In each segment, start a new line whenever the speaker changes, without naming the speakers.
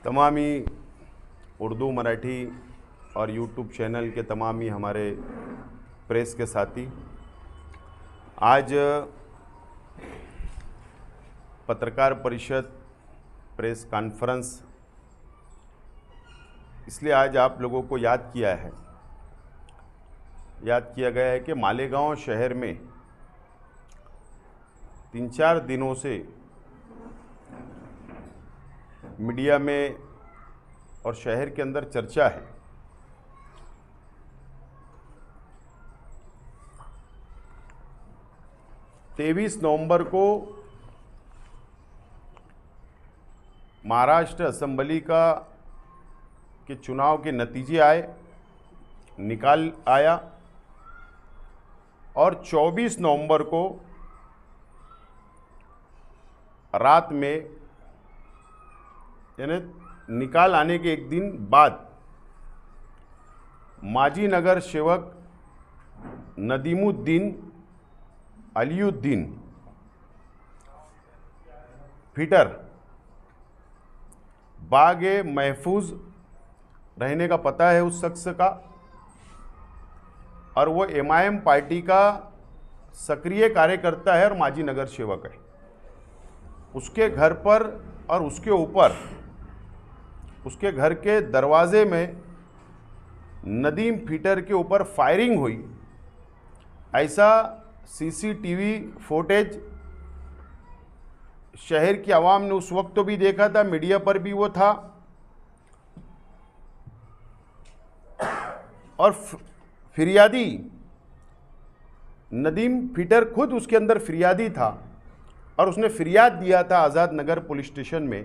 तमाम ही उर्दू, मराठी और YouTube channel के तमाम ही हमारे प्रेस के साथी, आज पत्रकार परिषद प्रेस कॉन्फ्रेंस इसलिए आज आप लोगों को याद किया गया है कि मालेगांव शहर में 3-4 दिनों से मीडिया में और शहर के अंदर चर्चा है तेईस नवंबर को महाराष्ट्र असेंबली के चुनाव के नतीजे निकाल आया और 24 नवंबर को रात में यानी निकाल आने के एक दिन बाद माजी नगर सेवक नदीमुद्दीन अलीउद्दीन फिटर बागे महफूज रहने का पता है उस शख्स का, और वो एमआईएम पार्टी का सक्रिय कार्यकर्ता है और माजी नगर सेवक है। उसके घर पर और उसके ऊपर उसके घर के दरवाजे में नदीम फिटर के ऊपर फायरिंग हुई, ऐसा सीसीटीवी फुटेज शहर की आवाम ने उस वक्त तो भी देखा था, मीडिया पर भी वो था, और फिरियादी नदीम फिटर खुद उसके अंदर फिरियादी था और उसने फिरियाद दिया था आज़ाद नगर पुलिस स्टेशन में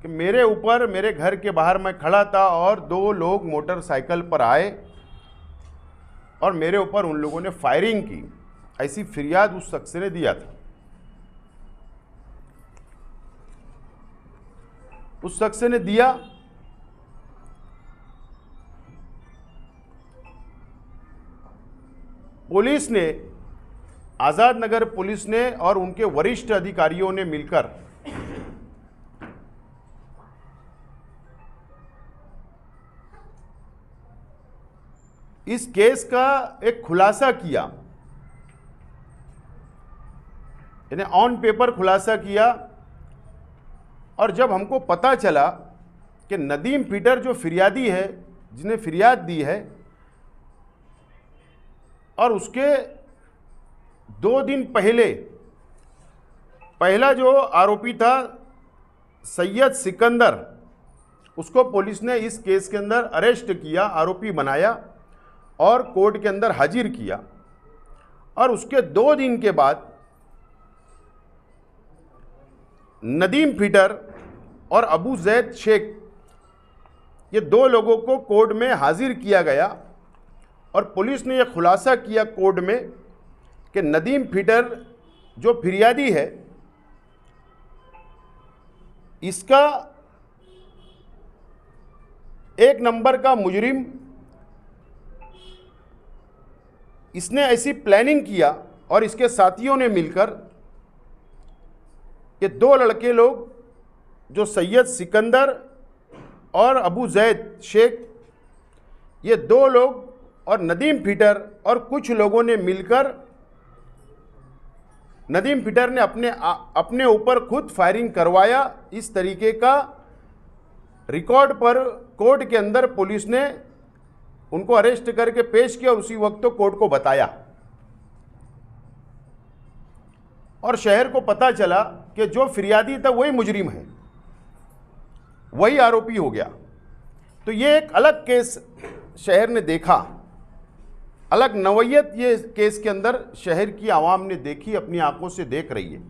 कि मेरे ऊपर, मेरे घर के बाहर मैं खड़ा था और 2 लोग मोटरसाइकिल पर आए और मेरे ऊपर उन लोगों ने फायरिंग की, ऐसी फिरियाद उस शख्स ने दिया था। उस शख्स ने दिया, पुलिस ने, आज़ाद नगर पुलिस ने और उनके वरिष्ठ अधिकारियों ने मिलकर इस केस का एक खुलासा किया, यानी ऑन पेपर खुलासा किया। और जब हमको पता चला कि नदीम फिटर जो फिरियादी है, जिसने फिरियाद दी है, और उसके 2 दिन पहले पहला जो आरोपी था सैयद सिकंदर, उसको पुलिस ने इस केस के अंदर अरेस्ट किया, आरोपी बनाया और कोर्ट के अंदर हाजिर किया। और उसके 2 दिन के बाद नदीम फिटर और अबू जैद शेख, ये 2 लोगों को कोर्ट में हाजिर किया गया और पुलिस ने यह खुलासा किया कोर्ट में कि नदीम फिटर जो फिरियादी है, इसका 1 नंबर का मुजरिम, इसने ऐसी प्लानिंग किया और इसके साथियों ने मिलकर ये 2 लड़के लोग जो सैयद सिकंदर और अबू जैद शेख, ये 2 लोग और नदीम फिटर और कुछ लोगों ने मिलकर, नदीम फिटर ने अपने ऊपर खुद फायरिंग करवाया। इस तरीके का रिकॉर्ड पर कोर्ट के अंदर पुलिस ने उनको अरेस्ट करके पेश किया, उसी वक्त तो कोर्ट को बताया और शहर को पता चला कि जो फिरियादी था वही मुजरिम है, वही आरोपी हो गया। तो ये एक अलग केस शहर ने देखा, अलग नवैयत ये केस के अंदर शहर की आवाम ने देखी, अपनी आंखों से देख रही है।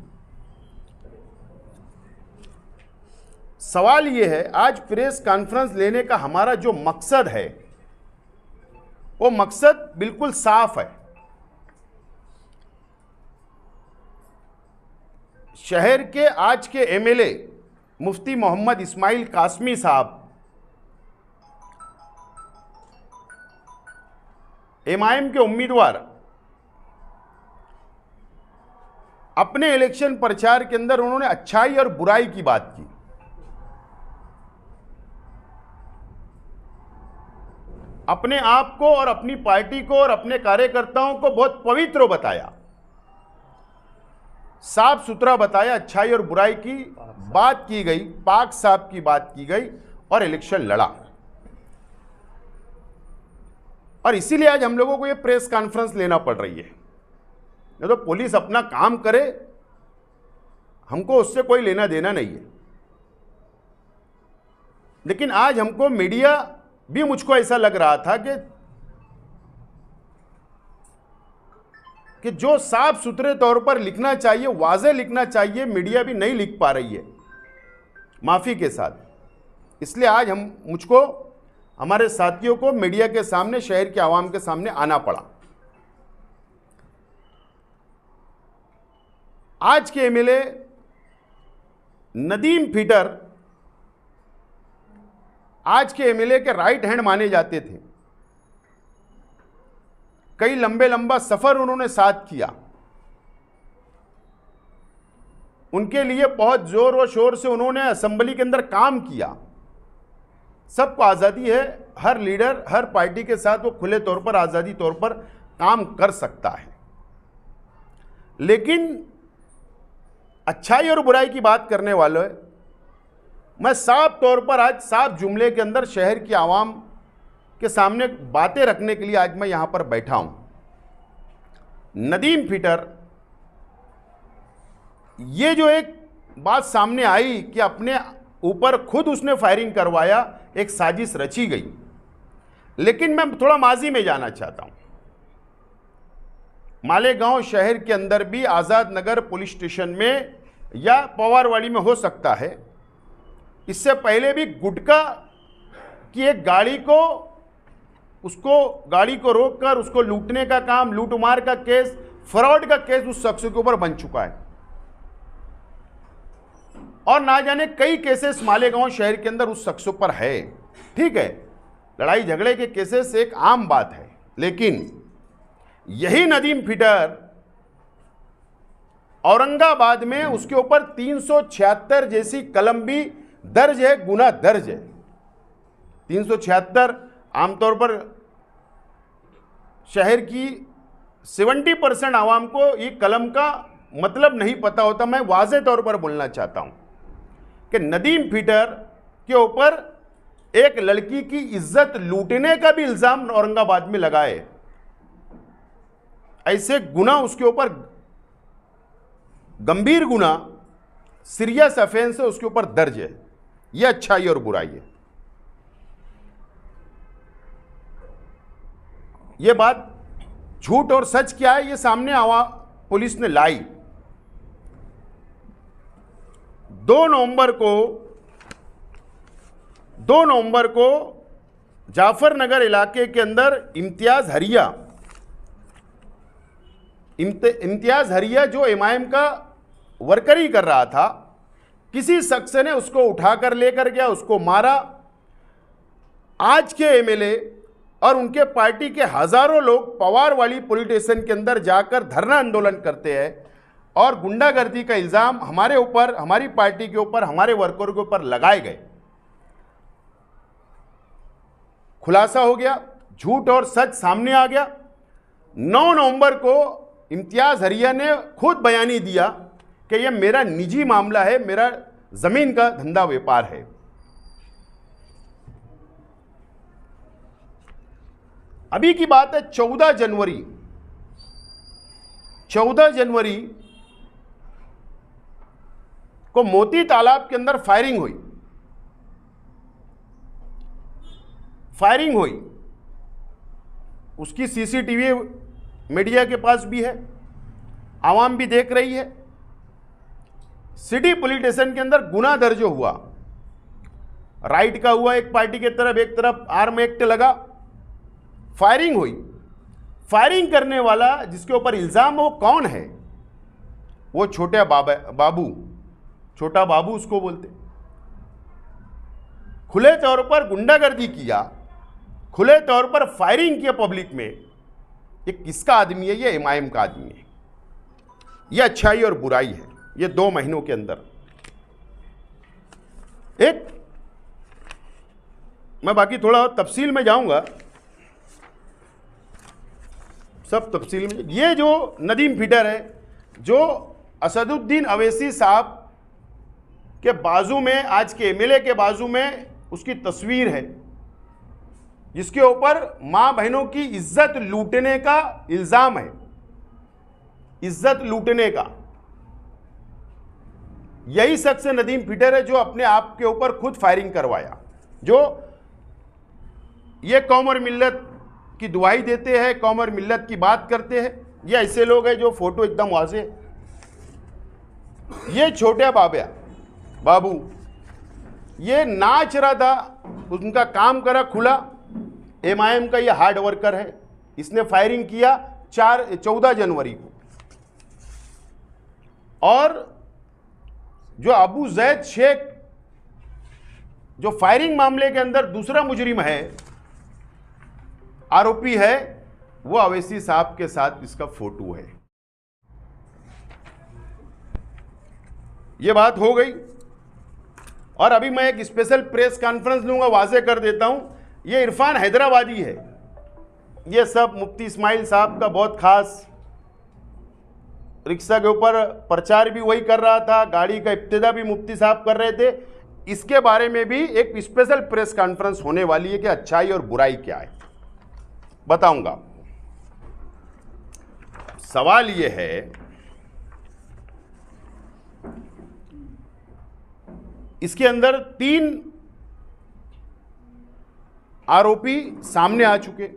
सवाल ये है, आज प्रेस कॉन्फ्रेंस लेने का हमारा जो मकसद है, वो मकसद बिल्कुल साफ है। शहर के आज के एमएलए मुफ्ती मोहम्मद इस्माइल कासमी साहब एमआईएम के उम्मीदवार अपने इलेक्शन प्रचार के अंदर उन्होंने अच्छाई और बुराई की बात की। अपने आप को और अपनी पार्टी को और अपने कार्यकर्ताओं को बहुत पवित्र बताया, साफ सुथरा बताया, अच्छाई और बुराई की बात की गई, पाक साफ की बात की गई और इलेक्शन लड़ा। और इसीलिए आज हम लोगों को ये प्रेस कॉन्फ्रेंस लेना पड़ रही है। नहीं तो पुलिस अपना काम करे, हमको उससे कोई लेना देना नहीं है। लेकिन आज हमको मीडिया भी, मुझको ऐसा लग रहा था कि जो साफ सुथरे तौर पर लिखना चाहिए, वाज़े लिखना चाहिए, मीडिया भी नहीं लिख पा रही है माफ़ी के साथ। इसलिए आज मुझको, हमारे साथियों को मीडिया के सामने, शहर के आवाम के सामने आना पड़ा। आज के एमएलए नदीम फिटर आज के एमएलए के राइट हैंड माने जाते थे। कई लंबा सफर उन्होंने साथ किया। उनके लिए बहुत जोर और शोर से उन्होंने असेंबली के अंदर काम किया। सबको आज़ादी है, हर लीडर हर पार्टी के साथ वो खुले तौर पर, आज़ादी तौर पर काम कर सकता है। लेकिन अच्छाई और बुराई की बात करने वालों, मैं साफ तौर पर आज साफ जुमले के अंदर शहर की आवाम के सामने बातें रखने के लिए आज मैं यहां पर बैठा हूं। नदीम फिटर, ये जो एक बात सामने आई कि अपने ऊपर खुद उसने फायरिंग करवाया, एक साजिश रची गई। लेकिन मैं थोड़ा माजी में जाना चाहता हूं। मालेगांव शहर के अंदर भी आज़ाद नगर पुलिस स्टेशन में या पवारवाड़ी में हो सकता है, इससे पहले भी गुटखा की एक गाड़ी को रोककर उसको लूटने का काम, लूटमार का केस, फ्रॉड का केस उस शख्स के ऊपर बन चुका है। और ना जाने कई केसेस मालेगांव शहर के अंदर उस शख्स पर है। ठीक है, लड़ाई झगड़े के केसेस एक आम बात है, लेकिन यही नदीम फिटर औरंगाबाद में उसके ऊपर 376 जैसी कलम भी दर्ज है, गुना दर्ज है। 376 आमतौर पर शहर की 70% आवाम को ये कलम का मतलब नहीं पता होता। मैं वाज़े तौर पर बोलना चाहता हूं कि नदीम फिटर के ऊपर एक लड़की की इज्जत लूटने का भी इल्जाम औरंगाबाद में लगाए। ऐसे गुना उसके ऊपर, गंभीर गुना, सीरियस ऑफेंस है, उसके ऊपर दर्ज है। यह अच्छाई और बुराई है। यह बात झूठ और सच क्या है, यह सामने पुलिस ने लाई। 2 नवंबर को जाफरनगर इलाके के अंदर इम्तियाज हरिया जो एमआईएम का वर्करी कर रहा था, किसी शख्स ने उसको उठाकर लेकर गया, उसको मारा। आज के एमएलए और उनके पार्टी के हजारों लोग पवारवाड़ी पुलिस स्टेशन के अंदर जाकर धरना आंदोलन करते हैं और गुंडागर्दी का इल्जाम हमारे ऊपर, हमारी पार्टी के ऊपर, हमारे वर्करों के ऊपर लगाए गए। खुलासा हो गया, झूठ और सच सामने आ गया। 9 नवंबर को इम्तियाज हरिया ने खुद बयानी दिया कि यह मेरा निजी मामला है, मेरा जमीन का धंधा व्यापार है। अभी की बात है 14 जनवरी को मोती तालाब के अंदर फायरिंग हुई। उसकी सीसीटीवी मीडिया के पास भी है, आवाम भी देख रही है। सिटी पुलिस स्टेशन के अंदर गुना दर्ज हुआ, राइट का हुआ, एक पार्टी के तरफ, एक तरफ आर्म एक्ट लगा, फायरिंग हुई। फायरिंग करने वाला जिसके ऊपर इल्जाम वो कौन है? वो छोटा बाबू उसको बोलते। खुले तौर पर गुंडागर्दी किया, खुले तौर पर फायरिंग किया पब्लिक में। ये किसका आदमी है? ये एमआईएम का आदमी है। यह अच्छाई और बुराई है। ये 2 महीनों के अंदर एक, मैं बाकी थोड़ा तफसील में जाऊंगा, सब तफसील में। ये जो नदीम फिटर है, जो असदुद्दीन अवैसी साहब के बाजू में, आज के एमएलए के बाजू में उसकी तस्वीर है, जिसके ऊपर मां बहनों की इज्जत लूटने का इल्जाम है, इज्जत लूटने का। यही शख्स नदीम फिटर है जो अपने आप के ऊपर खुद फायरिंग करवाया, जो ये कौम और मिल्लत की दुआई देते हैं, कौम और मिल्लत की बात करते हैं। ये ऐसे लोग हैं जो फोटो एकदम वाज़े, ये छोटे बाबू ये नाच रहा था, उनका काम करा खुला। एमआईएम का ये हार्ड वर्कर है, इसने फायरिंग किया 14 जनवरी को। और जो अबू जैद शेख, जो फायरिंग मामले के अंदर दूसरा मुजरिम है, आरोपी है, वो अवैसी साहब के साथ इसका फोटो है। ये बात हो गई। और अभी मैं एक स्पेशल प्रेस कॉन्फ्रेंस लूंगा, वाजे कर देता हूं, ये इरफान हैदराबादी है। ये सब मुफ्ती इस्माइल साहब का बहुत खास, रिक्शा के ऊपर प्रचार भी वही कर रहा था, गाड़ी का इब्तिदा भी मुफ्ती साहब कर रहे थे। इसके बारे में भी एक स्पेशल प्रेस कॉन्फ्रेंस होने वाली है कि अच्छाई और बुराई क्या है, बताऊंगा। सवाल यह है, इसके अंदर 3 आरोपी सामने आ चुके।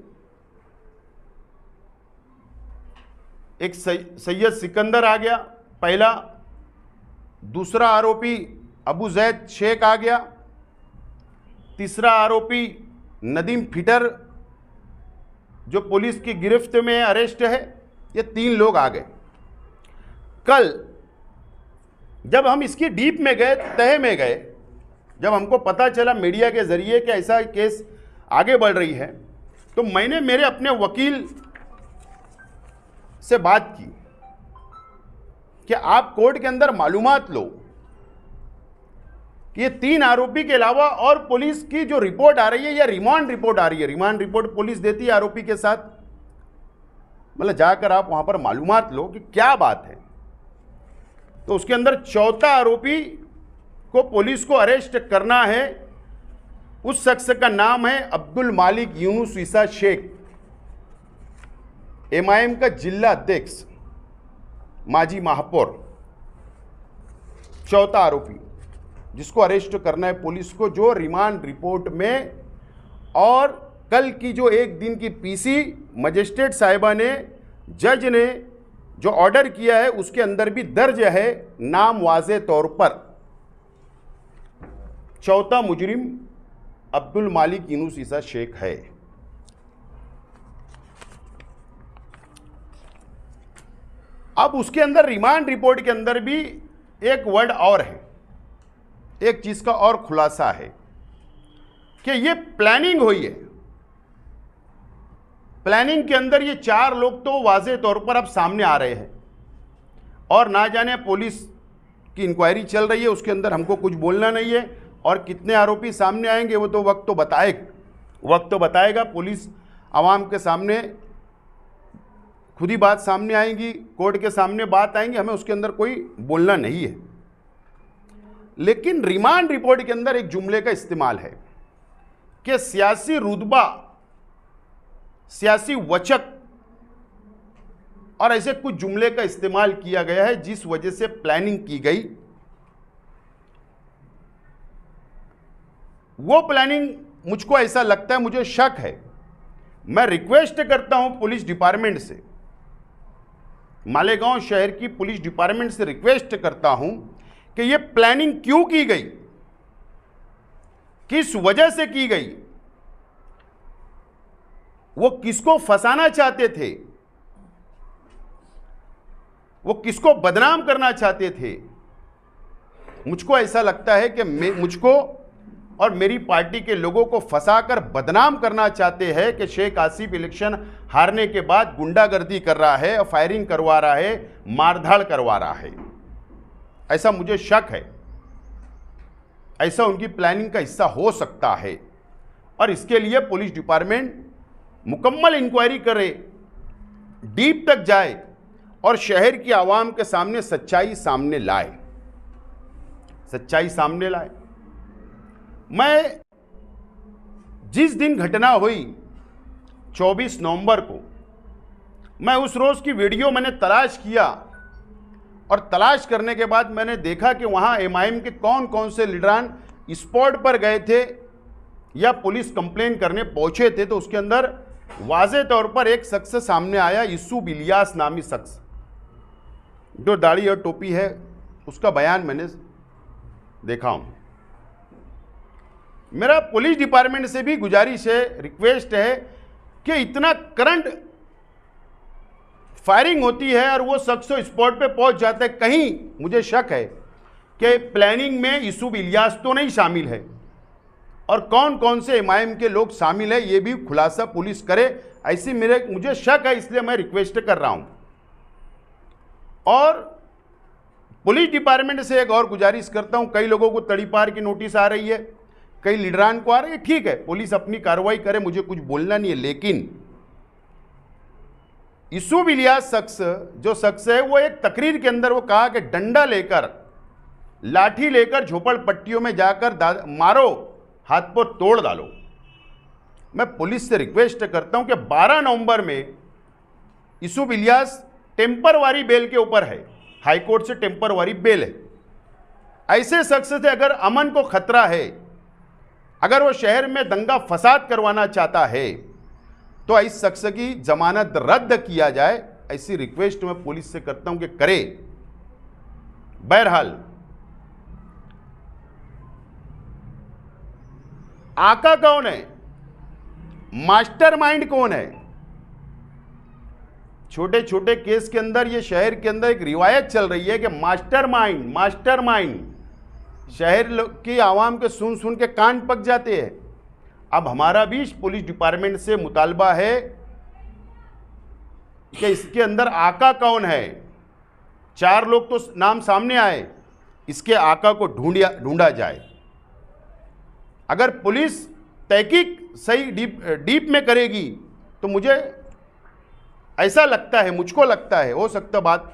एक सैयद सिकंदर आ गया पहला, दूसरा आरोपी अबू जैद शेख आ गया, तीसरा आरोपी नदीम फिटर जो पुलिस की गिरफ्त में अरेस्ट है। ये 3 लोग आ गए। कल जब हम इसकी डीप में गए, तह में गए, जब हमको पता चला मीडिया के जरिए कि ऐसा केस आगे बढ़ रही है, तो मैंने मेरे अपने वकील से बात की कि आप कोर्ट के अंदर मालूमात लो कि ये 3 आरोपी के अलावा और पुलिस की जो रिपोर्ट आ रही है, या रिमांड रिपोर्ट आ रही है, रिमांड रिपोर्ट पुलिस देती है आरोपी के साथ, मतलब जाकर आप वहां पर मालूमात लो कि क्या बात है। तो उसके अंदर 4था आरोपी को पुलिस को अरेस्ट करना है। उस शख्स का नाम है अब्दुल मालिक यूनुस ईसा शेख, एमआईएम का जिला अध्यक्ष, माजी महापौर। 4था आरोपी जिसको अरेस्ट करना है पुलिस को, जो रिमांड रिपोर्ट में और कल की जो 1 दिन की पीसी मजिस्ट्रेट साहिबा ने, जज ने जो ऑर्डर किया है, उसके अंदर भी दर्ज है, नाम वाज़े तौर पर 4था मुजरिम अब्दुल मालिक यूनुस ईसा शेख है। अब उसके अंदर रिमांड रिपोर्ट के अंदर भी एक वर्ड और है, एक चीज का और खुलासा है कि ये प्लानिंग हुई है। प्लानिंग के अंदर ये 4 लोग तो वाज़े तौर पर अब सामने आ रहे हैं, और ना जाने पुलिस की इंक्वायरी चल रही है, उसके अंदर हमको कुछ बोलना नहीं है। और कितने आरोपी सामने आएंगे वो तो वक्त तो बताएगा। पुलिस आवाम के सामने खुद ही बात सामने आएगी, कोर्ट के सामने बात आएंगी, हमें उसके अंदर कोई बोलना नहीं है। लेकिन रिमांड रिपोर्ट के अंदर एक जुमले का इस्तेमाल है कि सियासी रुतबा, सियासी वचक और ऐसे कुछ जुमले का इस्तेमाल किया गया है, जिस वजह से प्लानिंग की गई। वो प्लानिंग मुझको ऐसा लगता है, मुझे शक है, मैं रिक्वेस्ट करता हूं पुलिस डिपार्टमेंट से, मालेगांव शहर की पुलिस डिपार्टमेंट से रिक्वेस्ट करता हूं कि ये प्लानिंग क्यों की गई, किस वजह से की गई, वो किसको फंसाना चाहते थे, वो किसको बदनाम करना चाहते थे। मुझको ऐसा लगता है कि मुझको और मेरी पार्टी के लोगों को फंसाकर बदनाम करना चाहते हैं कि शेख आसिफ इलेक्शन हारने के बाद गुंडागर्दी कर रहा है, फायरिंग करवा रहा है, मारधाड़ करवा रहा है। ऐसा मुझे शक है, ऐसा उनकी प्लानिंग का हिस्सा हो सकता है और इसके लिए पुलिस डिपार्टमेंट मुकम्मल इंक्वायरी करे, डीप तक जाए और शहर की आवाम के सामने सच्चाई सामने लाए, सच्चाई सामने लाए। मैं जिस दिन घटना हुई 24 नवंबर को, मैं उस रोज़ की वीडियो मैंने तलाश किया और तलाश करने के बाद मैंने देखा कि वहाँ एमआईएम के कौन कौन से लीडरान स्पॉट पर गए थे या पुलिस कंप्लेन करने पहुँचे थे। तो उसके अंदर वाज़े तौर पर एक शख्स सामने आया, यूसुफ इलियास नामी शख्स, जो दाढ़ी और टोपी है, उसका बयान मैंने देखा हूँ। मेरा पुलिस डिपार्टमेंट से भी गुजारिश है, रिक्वेस्ट है कि इतना करंट फायरिंग होती है और वो शख्स स्पॉट पे पहुंच जाता है, कहीं मुझे शक है कि प्लानिंग में यूसुफ इलियास तो नहीं शामिल है और कौन कौन से एमआईएम के लोग शामिल है ये भी खुलासा पुलिस करे, ऐसी मुझे शक है, इसलिए मैं रिक्वेस्ट कर रहा हूं। और पुलिस डिपार्टमेंट से एक और गुजारिश करता हूं, कई लोगों को तड़ीपार की नोटिस आ रही है, कई लीडरान को आ रही है, ठीक है, पुलिस अपनी कार्रवाई करे, मुझे कुछ बोलना नहीं है, लेकिन यूसुफ इलियास शख्स जो शख्स है वो एक तकरीर के अंदर वो कहा कि डंडा लेकर, लाठी लेकर झोपड़पट्टियों में जाकर मारो, हाथ पर तोड़ डालो। मैं पुलिस से रिक्वेस्ट करता हूं कि 12 नवंबर में यूसुफ इलियास टेम्परवारी बेल के ऊपर है, हाईकोर्ट से टेम्परवारी बेल है। ऐसे शख्स से अगर अमन को खतरा है, अगर वो शहर में दंगा फसाद करवाना चाहता है, तो इस शख्स की जमानत रद्द किया जाए, ऐसी रिक्वेस्ट मैं पुलिस से करता हूं कि करे। बहरहाल आका कौन है, मास्टरमाइंड कौन है? छोटे छोटे केस के अंदर ये शहर के अंदर एक रिवायत चल रही है कि मास्टरमाइंड शहर की आवाम के सुन सुन के कान पक जाते हैं। अब हमारा भी पुलिस डिपार्टमेंट से मुतालबा है कि इसके अंदर आका कौन है। 4 लोग तो नाम सामने आए, इसके आका को ढूंढा जाए। अगर पुलिस तहकीक सही डीप में करेगी तो मुझे ऐसा लगता है, मुझको लगता है, हो सकता बात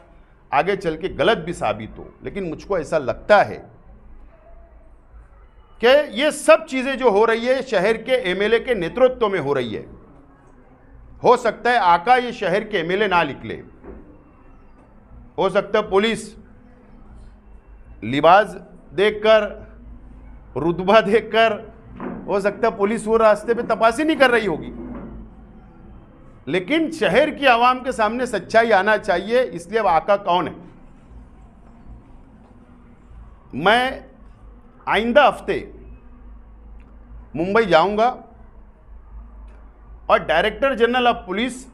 आगे चल के गलत भी साबित हो, लेकिन मुझको ऐसा लगता है कि ये सब चीज़ें जो हो रही है शहर के एमएलए के नेतृत्व में हो रही है। हो सकता है आका ये शहर के एमएलए ना निकले, हो सकता है पुलिस लिबास देखकर, रुतबा देखकर, हो सकता है पुलिस वो रास्ते पे तपासी नहीं कर रही होगी, लेकिन शहर की आवाम के सामने सच्चाई आना चाहिए। इसलिए अब आका कौन है? मैं आइंदा हफ्ते मुंबई जाऊंगा और डायरेक्टर जनरल ऑफ पुलिस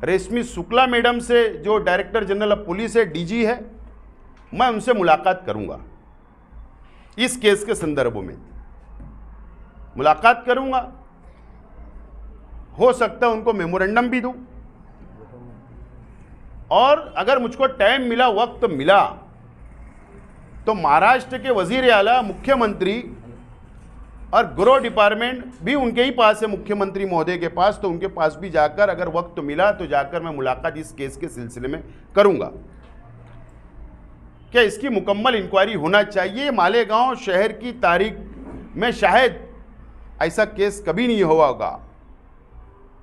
रेशमी शुक्ला मैडम से, जो डायरेक्टर जनरल ऑफ पुलिस है, डीजी है, मैं उनसे मुलाकात करूंगा। इस केस के संदर्भ में मुलाकात करूंगा, हो सकता है उनको मेमोरेंडम भी दूं, और अगर मुझको टाइम मिला, वक्त मिला, तो महाराष्ट्र के वजीर आला, मुख्यमंत्री और गृह डिपार्टमेंट भी उनके ही पास है, मुख्यमंत्री महोदय के पास, तो उनके पास भी जाकर अगर वक्त मिला तो जाकर मैं मुलाकात इस केस के सिलसिले में करूंगा। क्या इसकी मुकम्मल इंक्वायरी होना चाहिए। मालेगांव शहर की तारीख में शायद ऐसा केस कभी नहीं हुआ होगा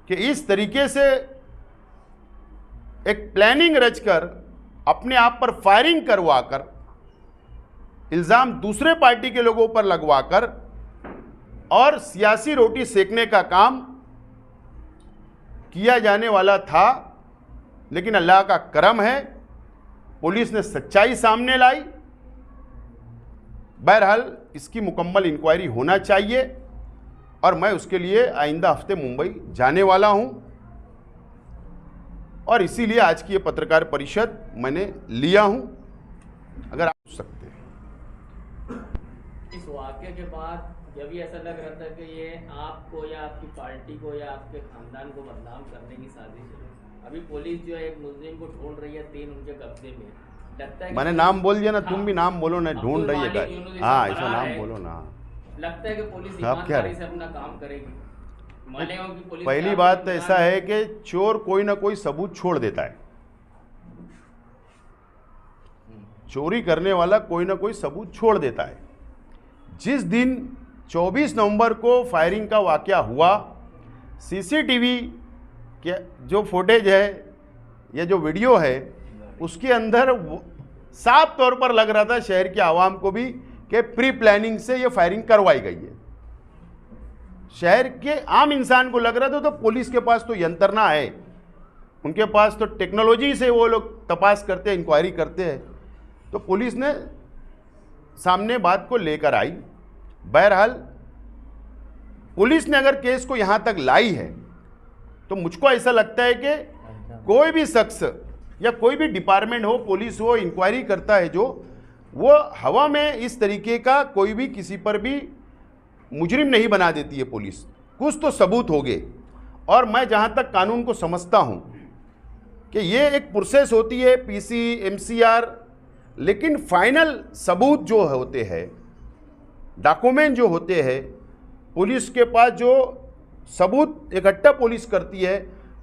कि इस तरीके से एक प्लानिंग रचकर अपने आप पर फायरिंग करवाकर, इल्ज़ाम दूसरे पार्टी के लोगों पर लगवाकर और सियासी रोटी सेकने का काम किया जाने वाला था। लेकिन अल्लाह का करम है, पुलिस ने सच्चाई सामने लाई। बहरहाल इसकी मुकम्मल इंक्वायरी होना चाहिए और मैं उसके लिए आइंदा हफ्ते मुंबई जाने वाला हूं, और इसीलिए आज की ये पत्रकार परिषद मैंने लिया हूं। अगर आप पूछ सकते हैं।
इस वाक़े के बाद जब भी ऐसा लग रहा था कि ये आपको या आपकी पार्टी को या आपके खानदान को बदनाम करने की साजिश है, अभी पुलिस जो है एक मुलजिम को ढूंढ रही है, 3 उनके कब्जे में। लगता है कि
मैंने नाम बोल दिया ना,
हाँ,
तुम भी नाम बोलो ना, ढूंढ रही है
अब्दुल
गाय।
मालिक
हाँ,
यूनुस
ऐसा नाम
है।
बोलो ना।
लगता है कि पुलिस
आप क्या
ईमानदारी
रहे?
से अपना काम करेगी। मानेगा कि पुलिस
पहली
का
बात तो
अपना
ऐसा है कि चोर कोई ना कोई सबूत छोड़ देता है। चोरी करने वाला कोई ना कोई सबूत छोड़ देता है। जिस दिन 24 नवंबर को फायरिंग का वाकया हुआ, सीसीटीवी के जो फुटेज है या जो वीडियो है, उसके अंदर साफ तौर पर लग रहा था शहर के आवाम को भी कि प्री प्लानिंग से ये फायरिंग करवाई गई है। शहर के आम इंसान को लग रहा था तो पुलिस के पास तो यंत्रणा है, उनके पास तो टेक्नोलॉजी से वो लोग तपास करते हैं, इंक्वायरी करते हैं। तो पुलिस ने सामने बात को लेकर आई। बहरहाल पुलिस ने अगर केस को यहाँ तक लाई है तो मुझको ऐसा लगता है कि कोई भी शख्स या कोई भी डिपार्टमेंट हो, पुलिस हो, इंक्वायरी करता है जो, वो हवा में इस तरीके का कोई भी किसी पर भी मुजरिम नहीं बना देती है पुलिस। कुछ तो सबूत होंगे। और मैं जहाँ तक कानून को समझता हूँ कि ये एक प्रोसेस होती है, पीसी, एमसीआर, लेकिन फाइनल सबूत जो होते हैं, डॉक्यूमेंट जो होते हैं, पुलिस के पास जो सबूत इकट्ठा पुलिस करती है,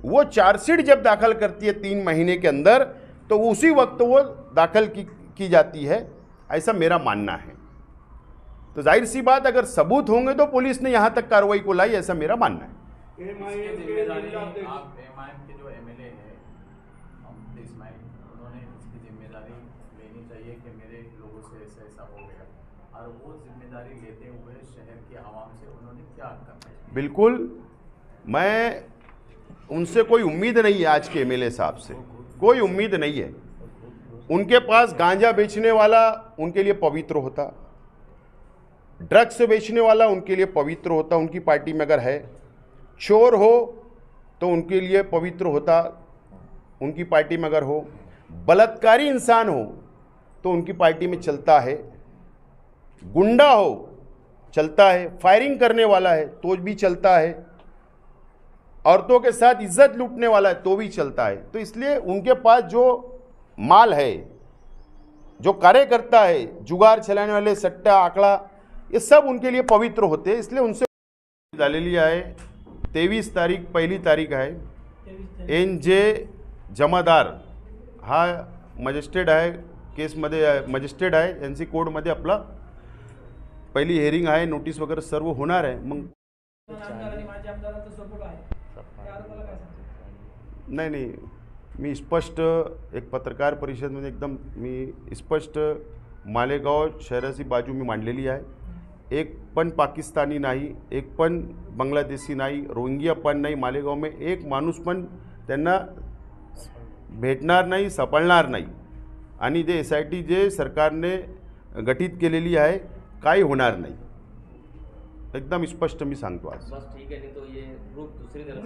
वो चार्जशीट जब दाखिल करती है 3 महीने के अंदर, तो उसी वक्त वो दाखिल की जाती है, ऐसा मेरा मानना है। तो जाहिर सी बात, अगर सबूत होंगे तो पुलिस ने यहाँ तक कार्रवाई को लाई, ऐसा मेरा मानना है।
इसकी जिम्मेदारी आप एमआईएम के जो एमएलए हैं इस्माइल, उन्होंने इसकी जिम्मेदारी लेनी चाहिए कि मेरे लोगों से ऐसा ऐसा हो गया, और वो जिम्मेदारी लेते हुए शहर के आवाम से उन्होंने क्या करना चाहिए।
बिल्कुल, मैं उनसे कोई उम्मीद नहीं है, आज के एमएलए साहब से कोई उम्मीद नहीं है। उनके पास गांजा बेचने वाला उनके लिए पवित्र होता, ड्रग्स बेचने वाला उनके लिए पवित्र होता, उनकी पार्टी में अगर है, चोर हो तो उनके लिए पवित्र होता, उनकी पार्टी में अगर हो, बलात्कारी इंसान हो तो उनकी पार्टी में चलता है, गुंडा हो चलता है, फायरिंग करने वाला है तो भी चलता है, औरतों के साथ इज्जत लूटने वाला है तो भी चलता है। तो इसलिए उनके पास जो माल है, जो कार्यकर्ता है, जुगाड़ चलाने वाले, सट्टा, आंकड़ा, ये सब उनके लिए पवित्र होते हैं। इसलिए उनसे डालेली आहे 23 तारीख, पहिली तारीख आहे। NJ जमादार हा मजिस्ट्रेट आहे, केसमध्ये मजिस्ट्रेट आहे, NC कोर्टमध्ये आपला पहिली हिअरिंग आहे, नोटीस वगैरे सर्व होणार आहे। मग नाही, मी स्पष्ट एक पत्रकार परिषदेमध्ये एकदम मी स्पष्ट मालेगाव शहराची बाजू मी मांडलेली आहे। एक पण पाकिस्तानी नाही, एक पण बांगलादेशी नाही, रोहिंग्या पण नाही, मालेगाव में एक माणूस पण त्यांना भेटणार नाही, सापडणार नाही। आणि जे SIT जे सरकारने गठीत केलेली आहे, काही होणार नाही, एकदम स्पष्ट मी सांगतो आज।
बस ठीक है, नहीं तो ये ग्रुप दूसरी तरफ